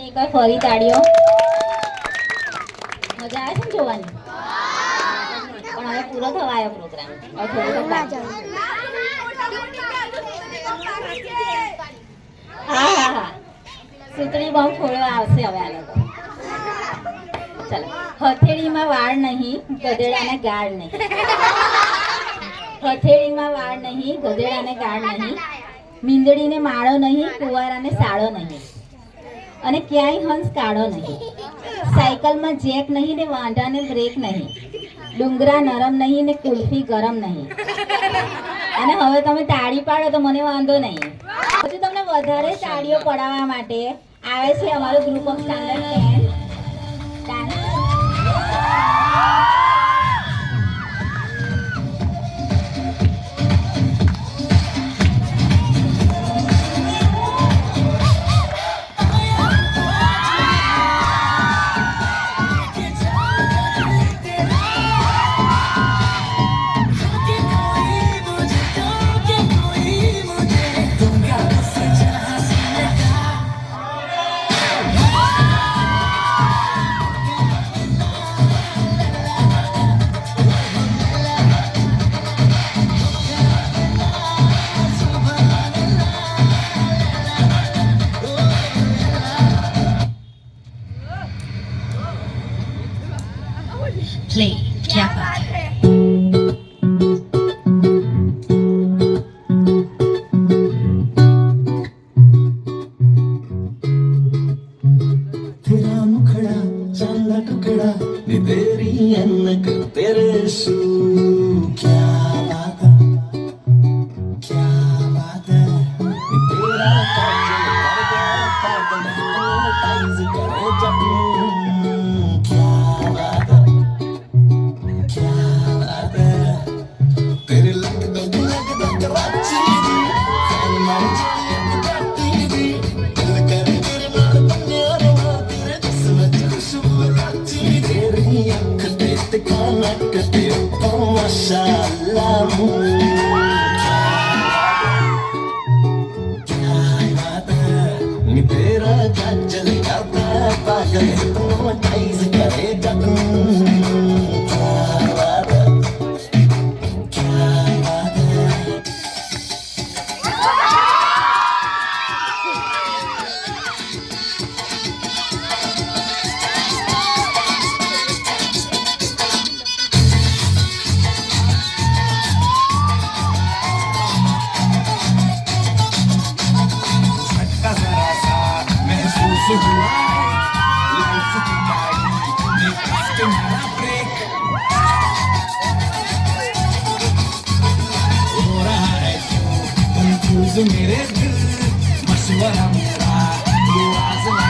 એકવાર ફરી તાળીઓ. મજા આવે છે ને જોવાની? પણ હવે પૂરો થવા આવ્યો પ્રોગ્રામ. હવે થોડું હા હા હા સુતળી બોમ્બ ફોડવા આવશે હવે આ લોકો. ચાલો. હથેળીમાં વાળ નહીં, ગધેડાને ગાળ નહીં. હથેળીમાં વાળ નહીં, ગધેડાને ગાળ નહીં. મીંદડીને માળો નહીં, કુંવારાને સાળો નહીં. અને ક્યાંય હંસ કાઢો નહીં. સાયકલમાં જેક નહીં ને વાંઢાને બ્રેક નહીં. ડુંગરા નરમ નહીં ને કુલ્ફી ગરમ નહીં. અને હવે તમે તાળી પાડો તો મને વાંધો નહીં. પછી તમને વધારે તાળીઓ પડાવવા માટે આવે છે અમારો group of standard 10 dance. Play, क्या बात है. तेरा मुखड़ा चांदा टुकड़ा नी तेरी अनक तेरे सू क्या बात है क्या बात है नी तेरा काजल टाइज करे जब क्या बात है क्या बात है तेरे लगदा कराची दी फैन मार चली बुगाटी दी दिल करे तेरे नाल बन्ने रवा तेरे जिस्म च खुशबू राची तेरी अख ते ते काना कटे ओ माशाअल्लाह क्या बात है नी तेरा काजल करता पागल हिप्नोटाइज करे जब क्या बात है क्या बात है झटका जरा सा महसूस हुआ लाइफ की गाड़ी ने कष्ट मारा ब्रेक हो रहा है क्यों कंफ्यूज मेरे दिल मशवरा मेरा तू आजमा